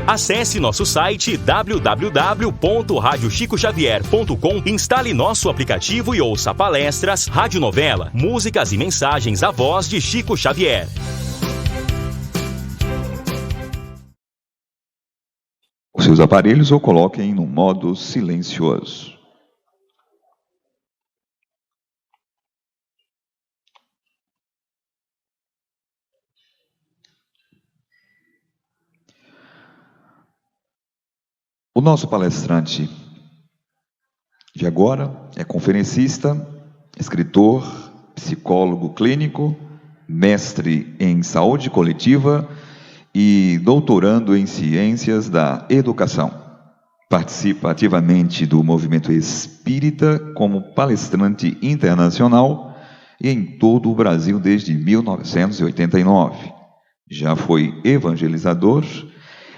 Acesse nosso site www.radiochicoxavier.com, instale nosso aplicativo e ouça palestras, radionovela, músicas e mensagens à voz de Chico Xavier. Os seus aparelhos ou coloquem no modo silencioso. O nosso palestrante de agora é conferencista, escritor, psicólogo clínico, mestre em saúde coletiva e doutorando em ciências da educação. Participa ativamente do movimento espírita como palestrante internacional e em todo o Brasil desde 1989. Já foi evangelizador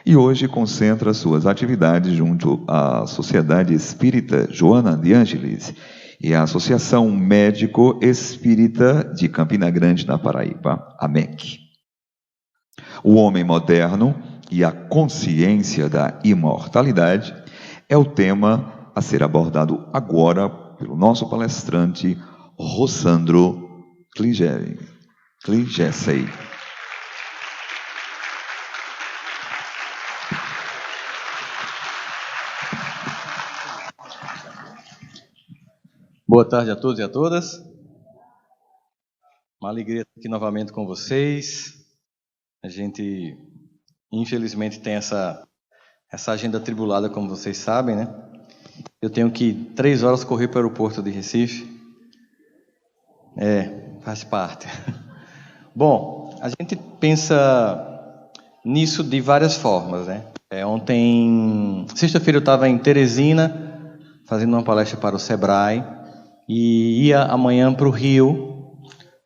e hoje concentra suas atividades junto à Sociedade Espírita Joana de Ângeles e à Associação Médico Espírita de Campina Grande, na Paraíba, AMEC. O homem moderno e a consciência da imortalidade é o tema a ser abordado agora pelo nosso palestrante Rossandro Kligessey. Boa tarde a todos e a todas. Uma alegria estar aqui novamente com vocês. A gente, infelizmente, tem essa agenda atribulada, como vocês sabem, né? Eu tenho que 3 horas correr para o aeroporto de Recife. Faz parte. Bom, a gente pensa nisso de várias formas, né? Ontem, sexta-feira, eu estava em Teresina, fazendo uma palestra para o Sebrae, e ia amanhã para o Rio,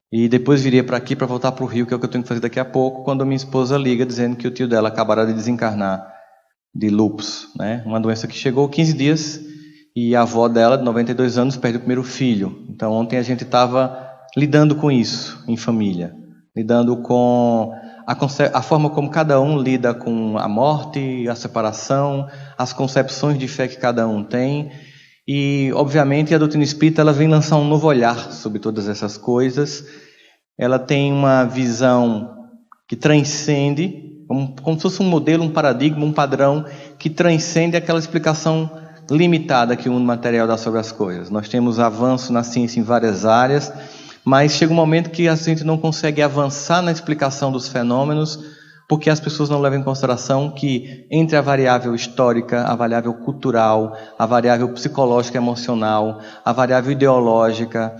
e depois viria para aqui para voltar para o Rio, que é o que eu tenho que fazer daqui a pouco, quando a minha esposa liga dizendo que o tio dela acabara de desencarnar de lúpus, né? Uma doença que chegou 15 dias, e a avó dela, de 92 anos, perde o primeiro filho. Então ontem a gente estava lidando com isso em família, lidando com a forma como cada um lida com a morte, a separação, as concepções de fé que cada um tem. E, obviamente, a doutrina espírita ela vem lançar um novo olhar sobre todas essas coisas. Ela tem uma visão que transcende, como se fosse um modelo, um paradigma, um padrão, que transcende aquela explicação limitada que o mundo material dá sobre as coisas. Nós temos avanço na ciência em várias áreas, mas chega um momento que a gente não consegue avançar na explicação dos fenômenos, porque as pessoas não levam em consideração que entre a variável histórica, a variável cultural, a variável psicológica e emocional, a variável ideológica,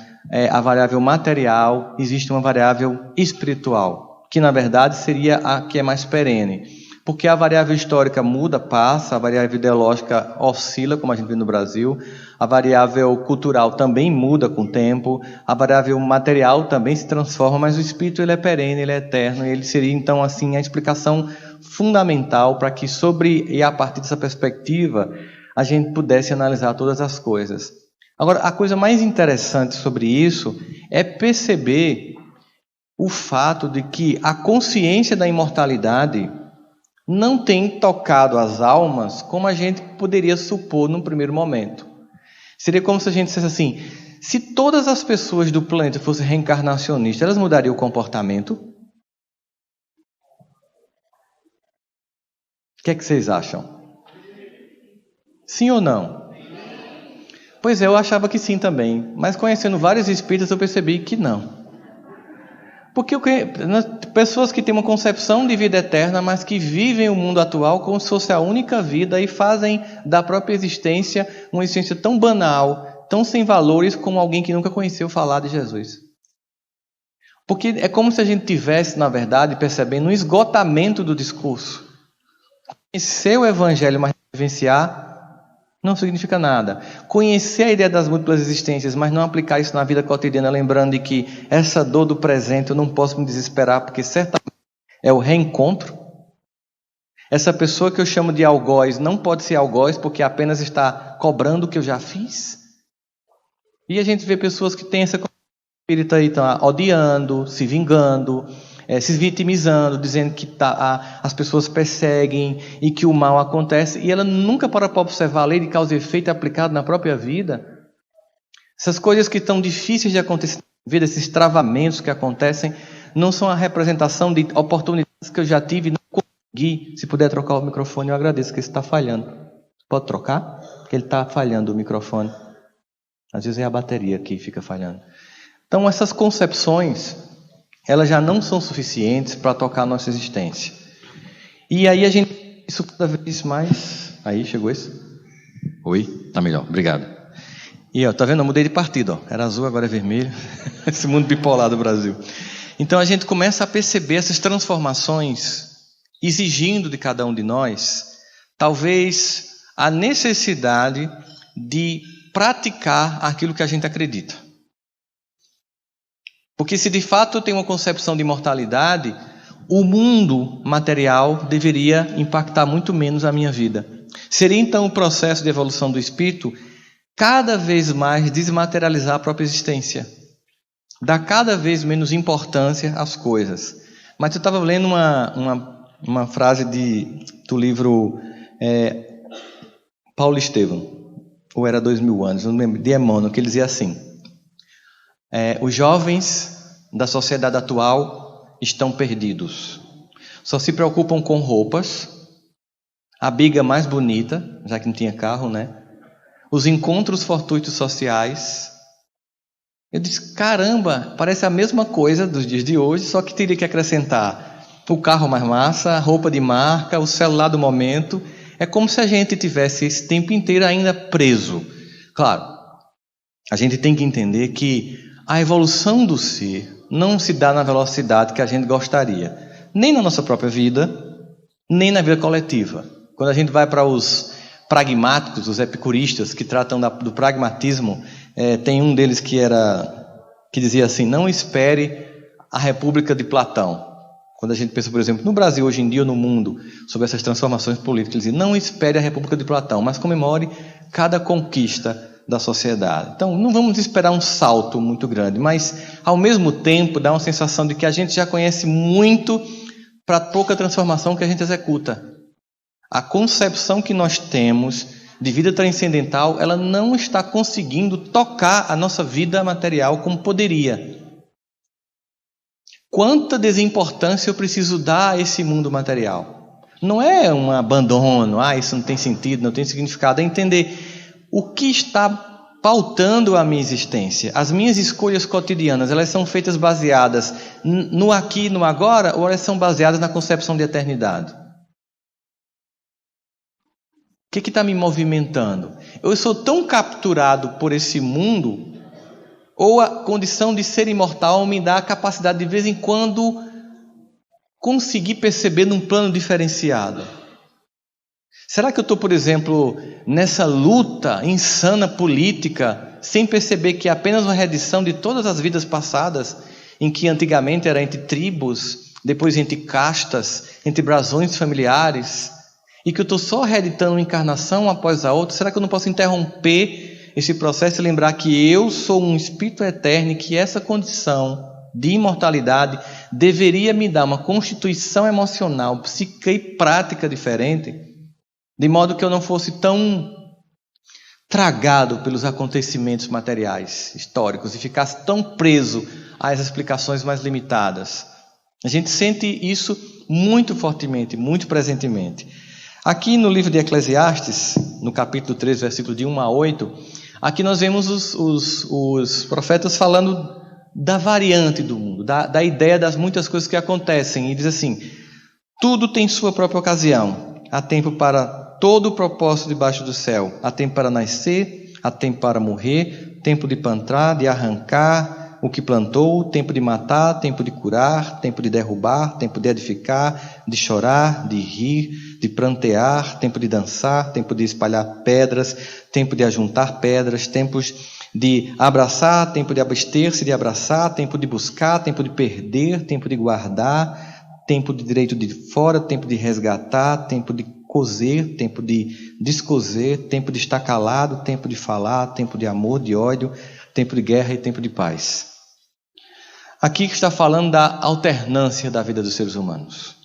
a variável material, existe uma variável espiritual, que na verdade seria a que é mais perene. Porque a variável histórica muda, passa, a variável ideológica oscila, como a gente vê no Brasil, a variável cultural também muda com o tempo, a variável material também se transforma, mas o espírito ele é perene, ele é eterno, e ele seria então assim a explicação fundamental para que e a partir dessa perspectiva a gente pudesse analisar todas as coisas. Agora, a coisa mais interessante sobre isso é perceber o fato de que a consciência da imortalidade não tem tocado as almas como a gente poderia supor num primeiro momento. Seria como se a gente dissesse assim, se todas as pessoas do planeta fossem reencarnacionistas, elas mudariam o comportamento? O que é que vocês acham? Sim ou não? Pois é, eu achava que sim também, mas conhecendo vários espíritas eu percebi que não. Porque pessoas que têm uma concepção de vida eterna, mas que vivem o mundo atual como se fosse a única vida e fazem da própria existência uma existência tão banal, tão sem valores como alguém que nunca conheceu falar de Jesus. Porque é como se a gente tivesse, na verdade, percebendo um esgotamento do discurso. Conhecer o Evangelho, mas vivenciar, não significa nada. Conhecer a ideia das múltiplas existências, mas não aplicar isso na vida cotidiana, lembrando de que essa dor do presente eu não posso me desesperar, porque certamente é o reencontro. Essa pessoa que eu chamo de algoz não pode ser algoz porque apenas está cobrando o que eu já fiz. E a gente vê pessoas que têm essa espírita aí, estão odiando, se vingando, se vitimizando, dizendo que as pessoas perseguem e que o mal acontece, e ela nunca para para observar a lei de causa e efeito aplicada na própria vida. Essas coisas que estão difíceis de acontecer na vida, esses travamentos que acontecem, não são a representação de oportunidades que eu já tive e não consegui. Se puder trocar o microfone, eu agradeço, que esse está falhando. Pode trocar? Porque ele está falhando o microfone. Às vezes é a bateria que fica falhando. Então, essas concepções, elas já não são suficientes para tocar a nossa existência. E aí a gente, isso cada vez mais... Aí, chegou esse? Oi? Tá melhor, obrigado. E ó, tá vendo? Eu mudei de partido, ó. Era azul, agora é vermelho. Esse mundo bipolar do Brasil. Então a gente começa a perceber essas transformações exigindo de cada um de nós, talvez, a necessidade de praticar aquilo que a gente acredita. Porque se de fato eu tenho uma concepção de imortalidade, o mundo material deveria impactar muito menos a minha vida. Seria então o processo de evolução do espírito cada vez mais desmaterializar a própria existência. Dar cada vez menos importância às coisas. Mas eu estava lendo uma frase do livro Paulo Estevam, ou era 2000 anos, não lembro, de Emmanuel, que ele dizia assim: os jovens da sociedade atual estão perdidos. Só se preocupam com roupas, a biga mais bonita, já que não tinha carro, né? Os encontros fortuitos sociais. Eu disse, caramba, parece a mesma coisa dos dias de hoje, só que teria que acrescentar o carro mais massa, a roupa de marca, o celular do momento. É como se a gente tivesse esse tempo inteiro ainda preso. Claro, a gente tem que entender que a evolução do ser não se dá na velocidade que a gente gostaria, nem na nossa própria vida, nem na vida coletiva. Quando a gente vai para os pragmáticos, os epicuristas, que tratam do pragmatismo, tem um deles que dizia assim: não espere a República de Platão. Quando a gente pensa, por exemplo, no Brasil hoje em dia ou no mundo, sobre essas transformações políticas, ele dizia: não espere a República de Platão, mas comemore cada conquista da sociedade. Então, não vamos esperar um salto muito grande, mas, ao mesmo tempo, dá uma sensação de que a gente já conhece muito para pouca transformação que a gente executa. A concepção que nós temos de vida transcendental, ela não está conseguindo tocar a nossa vida material como poderia. Quanta desimportância eu preciso dar a esse mundo material? Não é um abandono, isso não tem sentido, não tem significado. É entender o que está pautando a minha existência. As minhas escolhas cotidianas, elas são feitas baseadas no aqui e no agora, ou elas são baseadas na concepção de eternidade? O que está me movimentando? Eu sou tão capturado por esse mundo, ou a condição de ser imortal me dá a capacidade de vez em quando conseguir perceber num plano diferenciado? Será que eu estou, por exemplo, nessa luta insana política, sem perceber que é apenas uma reedição de todas as vidas passadas, em que antigamente era entre tribos, depois entre castas, entre brasões familiares, e que eu estou só reeditando uma encarnação após a outra? Será que eu não posso interromper esse processo e lembrar que eu sou um espírito eterno e que essa condição de imortalidade deveria me dar uma constituição emocional, psíquica e prática diferente, de modo que eu não fosse tão tragado pelos acontecimentos materiais, históricos, e ficasse tão preso às explicações mais limitadas? A gente sente isso muito fortemente, muito presentemente. Aqui no livro de Eclesiastes, no capítulo 3, versículo de 1 a 8, aqui nós vemos os profetas falando da variante do mundo, da ideia das muitas coisas que acontecem. E diz assim: tudo tem sua própria ocasião, há tempo para todo o propósito debaixo do céu, há tempo para nascer, há tempo para morrer, tempo de plantar, de arrancar o que plantou, tempo de matar, tempo de curar, tempo de derrubar, tempo de edificar, de chorar, de rir, de prantear, tempo de dançar, tempo de espalhar pedras, tempo de ajuntar pedras, tempos de abraçar, tempo de abster-se de abraçar, tempo de buscar, tempo de perder, tempo de guardar, tempo de direito de fora, tempo de resgatar, tempo de coser, tempo de descoser, tempo de estar calado, tempo de falar, tempo de amor, de ódio, tempo de guerra e tempo de paz. Aqui está falando da alternância da vida dos seres humanos.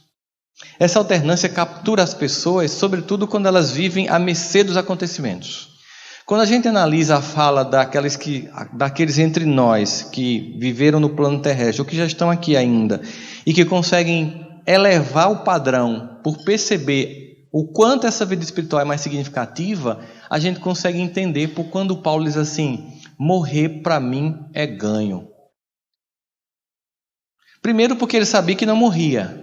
Essa alternância captura as pessoas, sobretudo quando elas vivem à mercê dos acontecimentos. Quando a gente analisa a fala daqueles entre nós que viveram no plano terrestre, ou que já estão aqui ainda, e que conseguem elevar o padrão por perceber o quanto essa vida espiritual é mais significativa, a gente consegue entender por quando Paulo diz assim: morrer para mim é ganho. Primeiro porque ele sabia que não morria.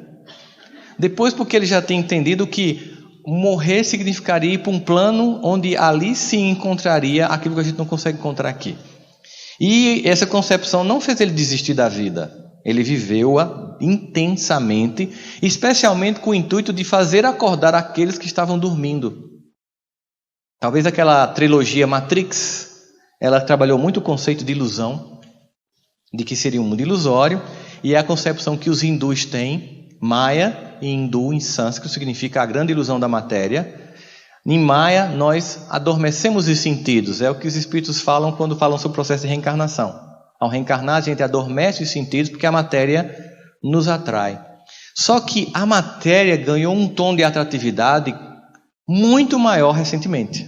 Depois porque ele já tem entendido que morrer significaria ir para um plano onde ali se encontraria aquilo que a gente não consegue encontrar aqui. E essa concepção não fez ele desistir da vida. Ele viveu-a intensamente, especialmente com o intuito de fazer acordar aqueles que estavam dormindo. Talvez aquela trilogia Matrix, ela trabalhou muito o conceito de ilusão, de que seria um mundo ilusório, e é a concepção que os hindus têm. Maya, em hindu, em sânscrito, significa a grande ilusão da matéria. Em Maya, nós adormecemos os sentidos. É o que os espíritos falam quando falam sobre o processo de reencarnação. Ao reencarnar, a gente adormece os sentidos porque a matéria nos atrai. Só que a matéria ganhou um tom de atratividade muito maior recentemente.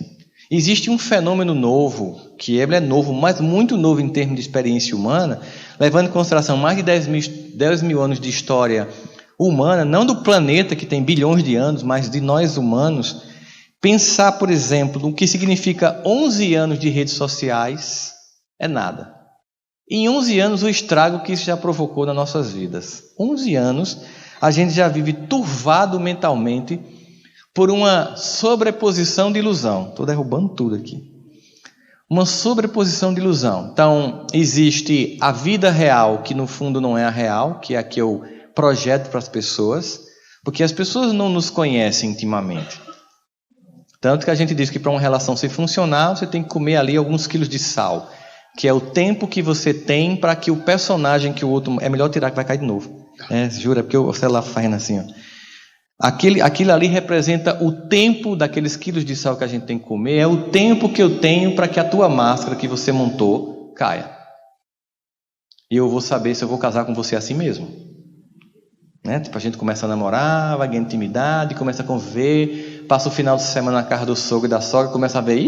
Existe um fenômeno novo, que ele é novo, mas muito novo em termos de experiência humana, levando em consideração mais de 10 mil anos de história humana, não do planeta que tem bilhões de anos, mas de nós humanos. Pensar, por exemplo, no que significa 11 anos de redes sociais é nada. Em 11 anos, o estrago que isso já provocou nas nossas vidas. 11 anos, a gente já vive turvado mentalmente por uma sobreposição de ilusão. Estou derrubando tudo aqui. Uma sobreposição de ilusão. Então, existe a vida real, que no fundo não é a real, que é a que eu projeto para as pessoas, porque as pessoas não nos conhecem intimamente. Tanto que a gente diz que para uma relação ser funcional, você tem que comer ali alguns quilos de sal, que é o tempo que você tem para que o personagem que o outro... É melhor tirar que vai cair de novo. Jura, porque o celular fazendo assim, ó. Aquilo ali representa o tempo daqueles quilos de sal que a gente tem que comer, é o tempo que eu tenho para que a tua máscara que você montou caia. E eu vou saber se eu vou casar com você assim mesmo. Tipo, a gente começa a namorar, vai ganhando intimidade, começa a conviver, passa o final de semana na casa do sogro e da sogra, começa a ver...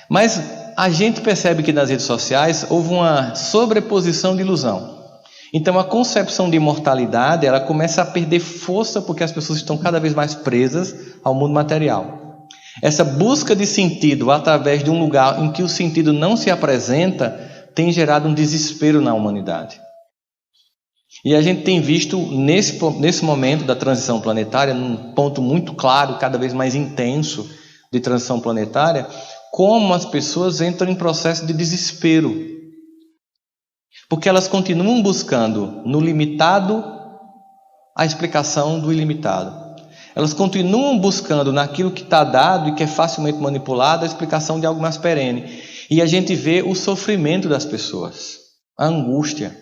Mas a gente percebe que nas redes sociais houve uma sobreposição de ilusão. Então a concepção de imortalidade, ela começa a perder força porque as pessoas estão cada vez mais presas ao mundo material. Essa busca de sentido através de um lugar em que o sentido não se apresenta tem gerado um desespero na humanidade. E a gente tem visto nesse momento da transição planetária, num ponto muito claro, cada vez mais intenso de transição planetária, como as pessoas entram em processo de desespero. Porque elas continuam buscando no limitado a explicação do ilimitado. Elas continuam buscando naquilo que está dado e que é facilmente manipulado a explicação de algo mais perene. E a gente vê o sofrimento das pessoas, a angústia.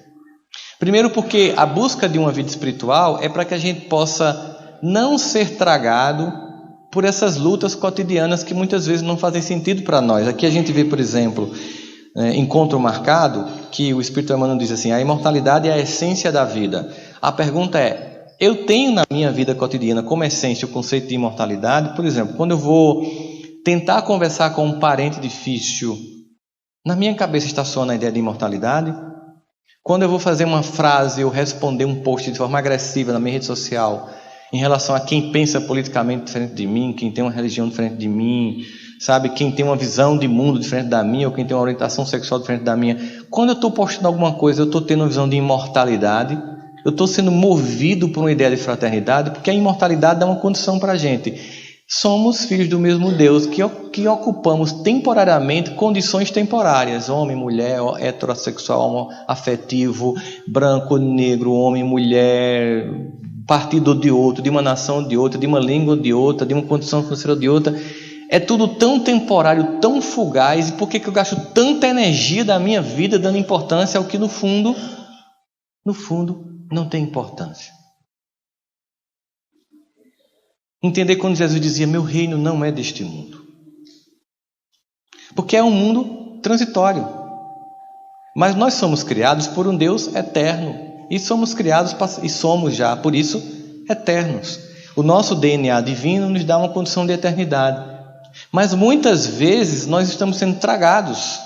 Primeiro porque a busca de uma vida espiritual é para que a gente possa não ser tragado por essas lutas cotidianas que muitas vezes não fazem sentido para nós. Aqui a gente vê, por exemplo, Encontro Marcado, que o Espírito Emmanuel diz assim: a imortalidade é a essência da vida. A pergunta é, eu tenho na minha vida cotidiana como essência o conceito de imortalidade? Por exemplo, quando eu vou tentar conversar com um parente difícil, na minha cabeça está soando a ideia de imortalidade? Quando eu vou fazer uma frase ou responder um post de forma agressiva na minha rede social em relação a quem pensa politicamente diferente de mim, quem tem uma religião diferente de mim, sabe, quem tem uma visão de mundo diferente da minha, ou quem tem uma orientação sexual diferente da minha, quando eu estou postando alguma coisa, eu estou tendo uma visão de imortalidade, eu estou sendo movido por uma ideia de fraternidade, porque a imortalidade dá uma condição para a gente. Somos filhos do mesmo Deus, que ocupamos temporariamente condições temporárias, homem, mulher, heterossexual, homoafetivo, branco, negro, homem, mulher, partido de outro, de uma nação de outra, de uma língua de outra, de uma condição financeira de outra. É tudo tão temporário, tão fugaz, e por que eu gasto tanta energia da minha vida dando importância ao que no fundo, não tem importância? Entender quando Jesus dizia, meu reino não é deste mundo. Porque é um mundo transitório. Mas nós somos criados por um Deus eterno. E somos criados e somos já, por isso, eternos. O nosso DNA divino nos dá uma condição de eternidade. Mas muitas vezes nós estamos sendo tragados.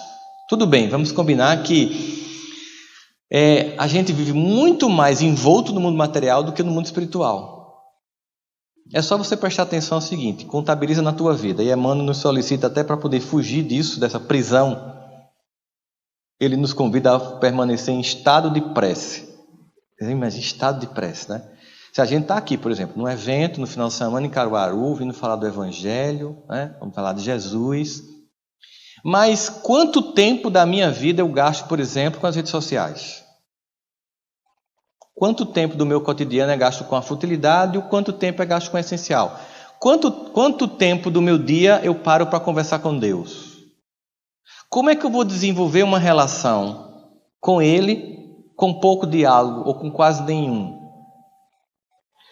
Tudo bem, vamos combinar que a gente vive muito mais envolto no mundo material do que no mundo espiritual. É só você prestar atenção ao seguinte: contabiliza na tua vida. E Emmanuel nos solicita até para poder fugir disso, dessa prisão. Ele nos convida a permanecer em estado de prece. Mas estado de prece, né? Se a gente está aqui, por exemplo, num evento, no final de semana em Caruaru, vindo falar do Evangelho, né? Vamos falar de Jesus. Mas quanto tempo da minha vida eu gasto, por exemplo, com as redes sociais? Quanto tempo do meu cotidiano é gasto com a futilidade e quanto tempo é gasto com o essencial? Quanto tempo do meu dia eu paro para conversar com Deus? Como é que eu vou desenvolver uma relação com Ele com pouco diálogo ou com quase nenhum?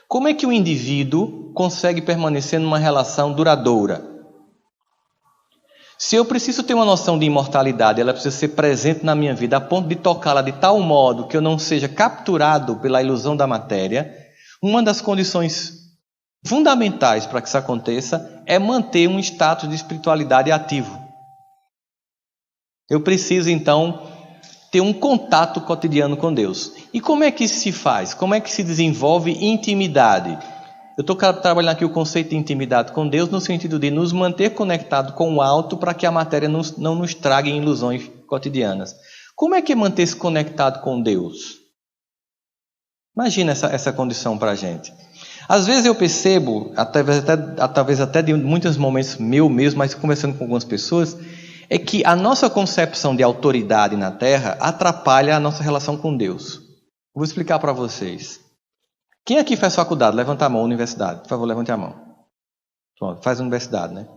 Como é que o indivíduo consegue permanecer numa relação duradoura? Se eu preciso ter uma noção de imortalidade, ela precisa ser presente na minha vida, a ponto de tocá-la de tal modo que eu não seja capturado pela ilusão da matéria, uma das condições fundamentais para que isso aconteça é manter um status de espiritualidade ativo. Eu preciso, então, ter um contato cotidiano com Deus. E como é que isso se faz? Como é que se desenvolve intimidade? Eu estou trabalhando aqui o conceito de intimidade com Deus no sentido de nos manter conectados com o alto para que a matéria não nos traga em ilusões cotidianas. Como é que é manter-se conectado com Deus? Imagina essa condição para a gente. Às vezes eu percebo, talvez até de muitos momentos meu mesmo, mas conversando com algumas pessoas, é que a nossa concepção de autoridade na Terra atrapalha a nossa relação com Deus. Vou explicar para vocês. Quem aqui faz faculdade? Levanta a mão, universidade. Por favor, levante a mão. Pronto, faz universidade, né?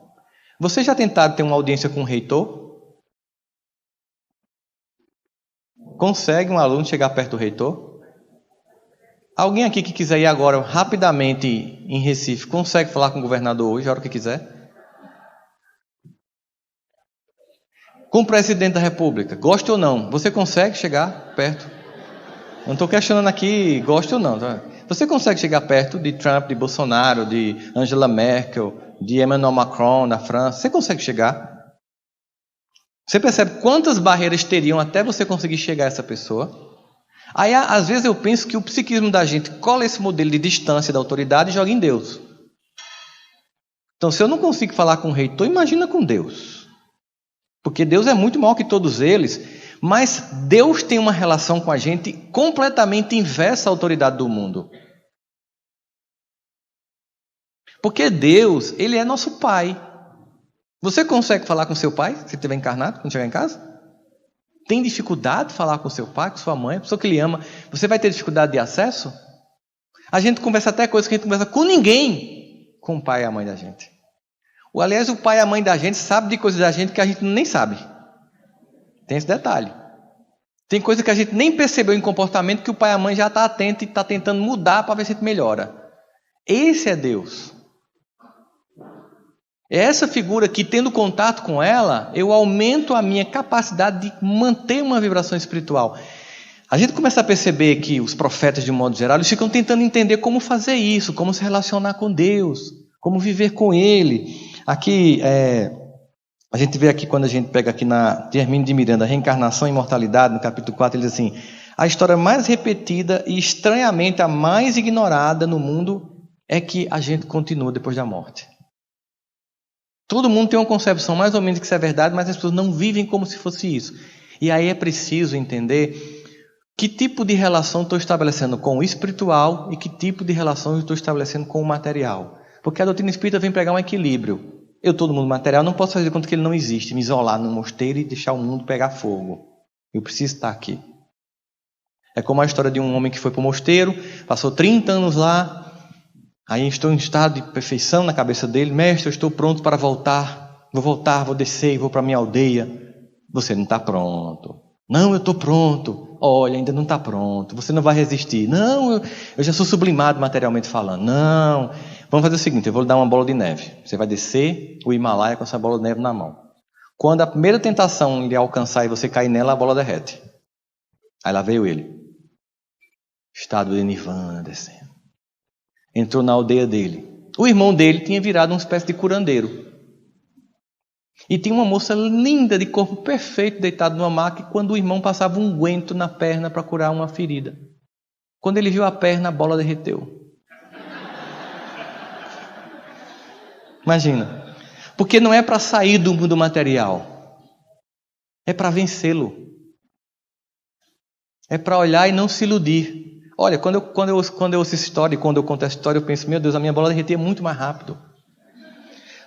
Vocês já tentaram ter uma audiência com o reitor? Consegue um aluno chegar perto do reitor? Alguém aqui que quiser ir agora, rapidamente, em Recife, consegue falar com o governador hoje, a hora que quiser? Com o presidente da República, gosta ou não? Você consegue chegar perto? Eu não estou questionando aqui, gosta ou não, tá? Você consegue chegar perto de Trump, de Bolsonaro, de Angela Merkel, de Emmanuel Macron, da França? Você consegue chegar? Você percebe quantas barreiras teriam até você conseguir chegar a essa pessoa? Aí, às vezes, eu penso que o psiquismo da gente cola esse modelo de distância da autoridade e joga em Deus. Então, se eu não consigo falar com o reitor, imagina com Deus. Porque Deus é muito maior que todos eles, mas Deus tem uma relação com a gente completamente inversa à autoridade do mundo. Porque Deus, Ele é nosso Pai. Você consegue falar com seu pai, se estiver encarnado, quando chegar em casa? Tem dificuldade de falar com seu pai, com sua mãe, a pessoa que lhe ama? Você vai ter dificuldade de acesso? A gente conversa até coisas que a gente conversa com ninguém, com o pai e a mãe da gente. Aliás, o pai e a mãe da gente sabe de coisas da gente que a gente nem sabe. Tem esse detalhe. Tem coisa que a gente nem percebeu em comportamento que o pai e a mãe já está atento e está tentando mudar para ver se a gente melhora. Esse é Deus. É essa figura que, tendo contato com ela, eu aumento a minha capacidade de manter uma vibração espiritual. A gente começa a perceber que os profetas, de um modo geral, eles ficam tentando entender como fazer isso, como se relacionar com Deus, como viver com Ele. Aqui, a gente vê aqui, quando a gente pega aqui na Hermínio de Miranda, Reencarnação e Imortalidade, no capítulo 4, ele diz assim: a história mais repetida e estranhamente a mais ignorada no mundo é que a gente continua depois da morte. Todo mundo tem uma concepção mais ou menos que isso é verdade, mas as pessoas não vivem como se fosse isso. E aí é preciso entender que tipo de relação estou estabelecendo com o espiritual e que tipo de relação estou estabelecendo com o material. Porque a doutrina espírita vem pregar um equilíbrio. Eu estou no mundo material, não posso fazer de conta que ele não existe, me isolar no mosteiro e deixar o mundo pegar fogo. Eu preciso estar aqui. É como a história de um homem que foi para o mosteiro, passou 30 anos lá. Aí estou em estado de perfeição na cabeça dele. Mestre, eu estou pronto para voltar, vou descer e vou para a minha aldeia. Você não está pronto. Não, eu estou pronto. Olha, ainda não está pronto. Você não vai resistir. Não, eu já sou sublimado materialmente falando. Não, vamos fazer o seguinte, eu vou lhe dar uma bola de neve. Você vai descer o Himalaia com essa bola de neve na mão. Quando a primeira tentação lhe alcançar e você cair nela, a bola derrete. Aí lá veio ele. Estado de nirvana descendo. Entrou na aldeia dele. O irmão dele tinha virado uma espécie de curandeiro. E tinha uma moça linda, de corpo perfeito, deitada numa maca, e quando o irmão passava um unguento na perna para curar uma ferida. Quando ele viu a perna, a bola derreteu. Imagina. Porque não é para sair do mundo material. É para vencê-lo. É para olhar e não se iludir. Olha, quando eu ouço essa história, e quando eu conto essa história, eu penso, meu Deus, a minha bola derretia muito mais rápido.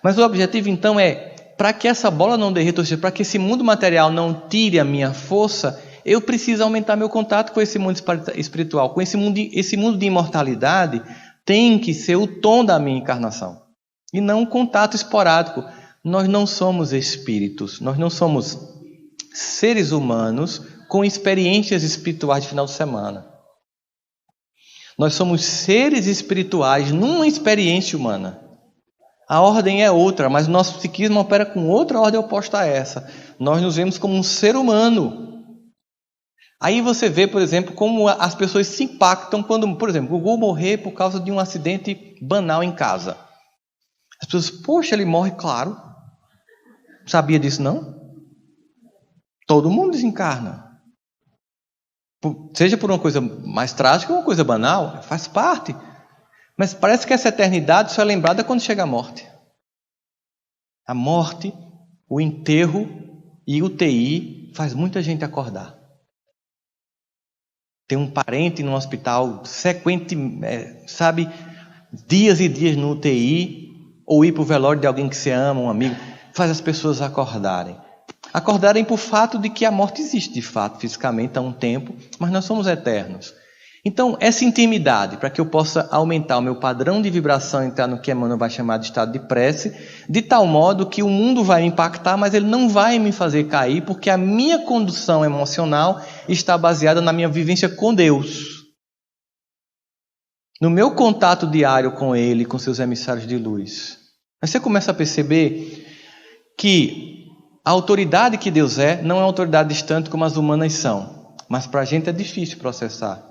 Mas o objetivo, então, é, para que essa bola não derreta, ou seja, para que esse mundo material não tire a minha força, eu preciso aumentar meu contato com esse mundo espiritual, com esse mundo de imortalidade, tem que ser o tom da minha encarnação. E não um contato esporádico. Nós não somos espíritos, nós não somos seres humanos com experiências espirituais de final de semana. Nós somos seres espirituais numa experiência humana. A ordem é outra, mas o nosso psiquismo opera com outra ordem oposta a essa. Nós nos vemos como um ser humano. Aí você vê, por exemplo, como as pessoas se impactam quando, por exemplo, o Gugu morrer por causa de um acidente banal em casa. As pessoas, poxa, ele morre, claro. Sabia disso, não? Todo mundo desencarna. Seja por uma coisa mais trágica ou uma coisa banal, faz parte. Mas parece que essa eternidade só é lembrada quando chega a morte. A morte, o enterro e o UTI faz muita gente acordar. Tem um parente no hospital, dias e dias no UTI, ou ir para o velório de alguém que você ama, um amigo, faz as pessoas acordarem. Acordarem por fato de que a morte existe, de fato, fisicamente há um tempo, mas nós somos eternos. Então, essa intimidade, para que eu possa aumentar o meu padrão de vibração, entrar no que Emmanuel vai chamar de estado de prece, de tal modo que o mundo vai me impactar, mas ele não vai me fazer cair, porque a minha condução emocional está baseada na minha vivência com Deus. No meu contato diário com Ele, com seus emissários de luz. Aí você começa a perceber que a autoridade que Deus é, não é uma autoridade distante como as humanas são. Mas para a gente é difícil processar.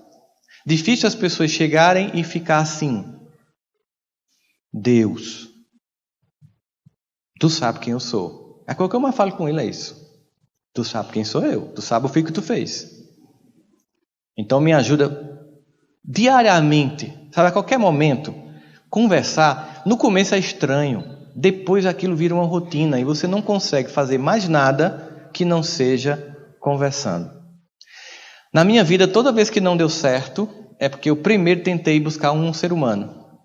Difícil as pessoas chegarem e ficar assim. Deus, tu sabe quem eu sou. É qualquer uma falo com ele, é isso. Tu sabe quem sou eu. Tu sabe o que tu fez. Então me ajuda diariamente, sabe, a qualquer momento, conversar. No começo é estranho. Depois aquilo vira uma rotina e você não consegue fazer mais nada que não seja conversando. Na minha vida, toda vez que não deu certo, é porque eu primeiro tentei buscar um ser humano.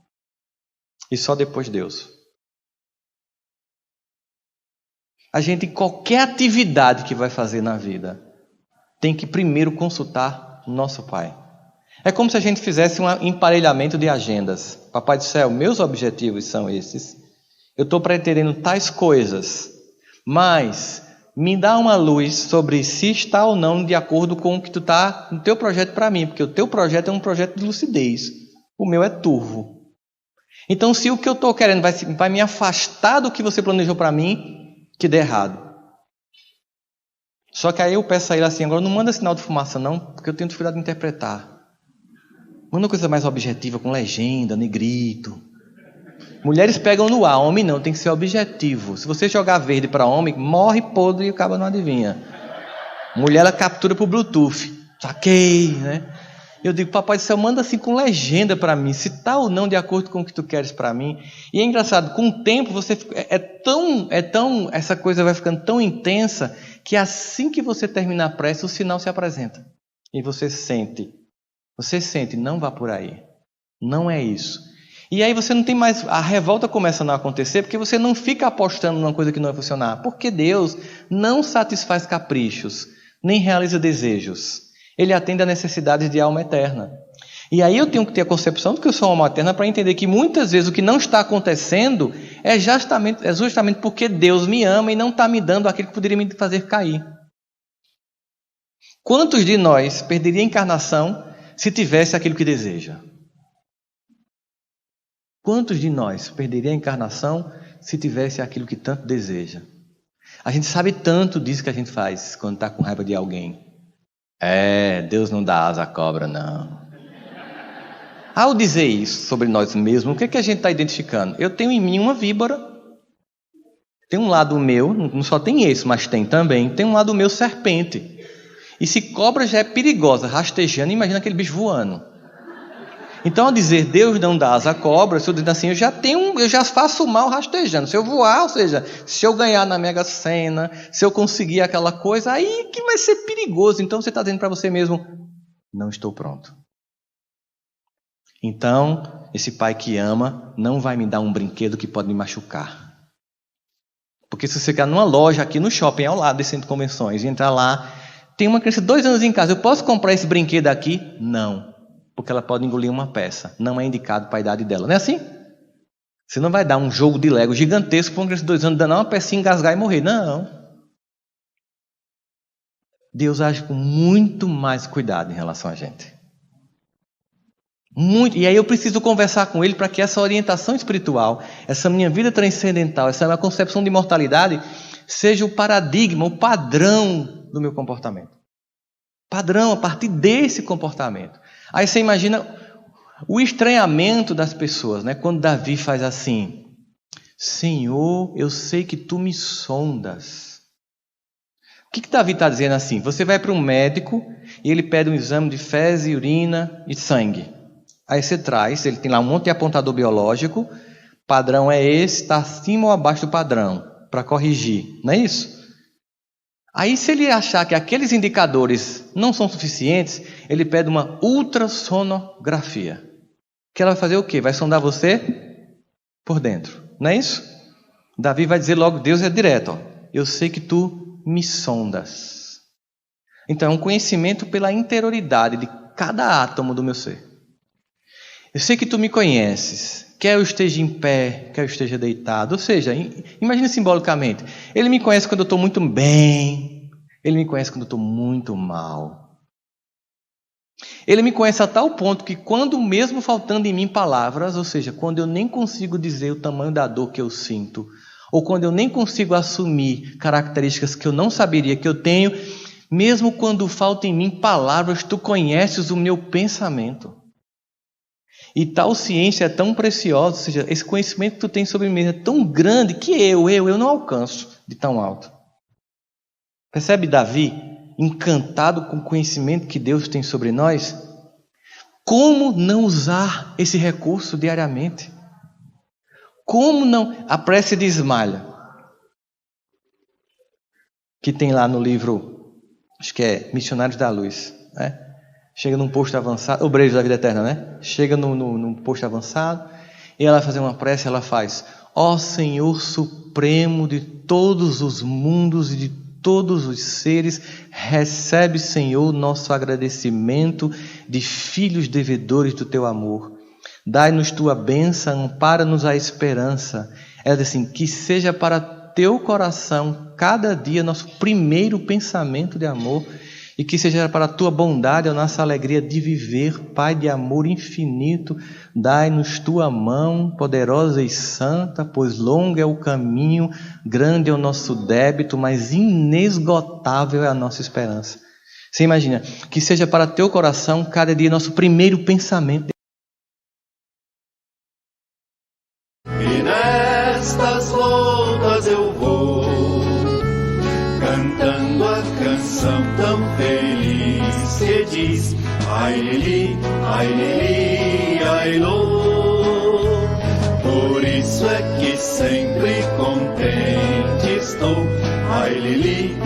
E só depois Deus. A gente, em qualquer atividade que vai fazer na vida, tem que primeiro consultar o nosso Pai. É como se a gente fizesse um emparelhamento de agendas. Papai do céu, meus objetivos são esses. Eu estou pretendendo tais coisas, mas me dá uma luz sobre se está ou não de acordo com o que tu está no teu projeto para mim, porque o teu projeto é um projeto de lucidez, o meu é turvo. Então, se o que eu estou querendo vai me afastar do que você planejou para mim, que dê errado. Só que aí eu peço a ele assim, agora não manda sinal de fumaça não, porque eu tenho dificuldade de interpretar. Manda uma coisa mais objetiva, com legenda, negrito. Mulheres pegam no ar, homem não, tem que ser objetivo. Se você jogar verde para homem, morre podre e o cabo não adivinha. Mulher, ela captura por Bluetooth. Saquei, né? Eu digo, papai do céu, manda assim com legenda para mim, se está ou não de acordo com o que tu queres para mim. E é engraçado, com o tempo você essa coisa vai ficando tão intensa que assim que você terminar a prece, o sinal se apresenta. E você sente, não vá por aí. Não é isso. E aí você não tem mais, a revolta começa a não acontecer porque você não fica apostando numa coisa que não vai funcionar. Porque Deus não satisfaz caprichos, nem realiza desejos. Ele atende a necessidades de alma eterna. E aí eu tenho que ter a concepção de que eu sou uma alma eterna para entender que muitas vezes o que não está acontecendo é justamente porque Deus me ama e não está me dando aquilo que poderia me fazer cair. Quantos de nós perderia a encarnação se tivesse aquilo que deseja? Quantos de nós perderia a encarnação se tivesse aquilo que tanto deseja? A gente sabe tanto disso que a gente faz quando está com raiva de alguém. Deus não dá asa à cobra, não. Ao dizer isso sobre nós mesmos, o que é que a gente está identificando? Eu tenho em mim uma víbora. Tem um lado meu, não só tem esse, mas tem também. Tem um lado meu serpente. E se cobra já é perigosa, rastejando, imagina aquele bicho voando. Então, ao dizer Deus não dá asa à cobra, se eu dizer assim, eu já faço mal rastejando. Se eu voar, ou seja, se eu ganhar na Mega Sena, se eu conseguir aquela coisa, aí que vai ser perigoso. Então, você está dizendo para você mesmo, não estou pronto. Então, esse pai que ama não vai me dar um brinquedo que pode me machucar. Porque se você ficar numa loja aqui no shopping, ao lado desse centro de convenções, e entrar lá, tem uma criança de 2 anos em casa, eu posso comprar esse brinquedo aqui? Não. Porque ela pode engolir uma peça. Não é indicado para a idade dela. Não é assim? Você não vai dar um jogo de Lego gigantesco para uma criança de 2 anos, danar uma pecinha, engasgar e morrer. Não. Deus age com muito mais cuidado em relação a gente. Muito. E aí eu preciso conversar com Ele para que essa orientação espiritual, essa minha vida transcendental, essa minha concepção de imortalidade, seja o paradigma, o padrão do meu comportamento. Padrão, a partir desse comportamento. Aí você imagina o estranhamento das pessoas, né? Quando Davi faz assim: Senhor, eu sei que tu me sondas. O que Davi está dizendo assim? Você vai para um médico e ele pede um exame de fezes, urina e sangue. Aí você traz, ele tem lá um monte de apontador biológico, padrão é esse, está acima ou abaixo do padrão, para corrigir, não é isso? Aí se ele achar que aqueles indicadores não são suficientes, ele pede uma ultrassonografia. Que ela vai fazer o quê? Vai sondar você por dentro, não é isso? Davi vai dizer logo, Deus é direto, ó, eu sei que tu me sondas. Então é um conhecimento pela interioridade de cada átomo do meu ser. Eu sei que tu me conheces, quer eu esteja em pé, quer eu esteja deitado. Ou seja, imagine simbolicamente, Ele me conhece quando eu estou muito bem, Ele me conhece quando eu estou muito mal. Ele me conhece a tal ponto que quando mesmo faltando em mim palavras, ou seja, quando eu nem consigo dizer o tamanho da dor que eu sinto, ou quando eu nem consigo assumir características que eu não saberia que eu tenho, mesmo quando falta em mim palavras, tu conheces o meu pensamento. E tal ciência é tão preciosa, ou seja, esse conhecimento que tu tens sobre mim é tão grande que eu não alcanço de tão alto. Percebe Davi, encantado com o conhecimento que Deus tem sobre nós? Como não usar esse recurso diariamente? Como não? A prece de Ismalha, que tem lá no livro, acho que é Missionários da Luz, né? Chega num posto avançado, Obreiros da Vida Eterna, né? Chega num posto avançado e ela vai fazer uma prece, ela faz: ó Senhor Supremo de todos os mundos e de todos os seres, recebe, Senhor, nosso agradecimento de filhos devedores do teu amor. Dai-nos tua bênção, ampara-nos a esperança. Ela diz assim, que seja para teu coração cada dia nosso primeiro pensamento de amor, e que seja para a tua bondade a nossa alegria de viver, Pai de amor infinito. Dai-nos tua mão poderosa e santa, pois longo é o caminho, grande é o nosso débito, mas inesgotável é a nossa esperança. Você imagina, que seja para teu coração cada dia nosso primeiro pensamento. E nestas voltas eu vou cantando a canção tão feliz que diz: ai lili, ai lô. Por isso é que sempre contente estou. Ai lili,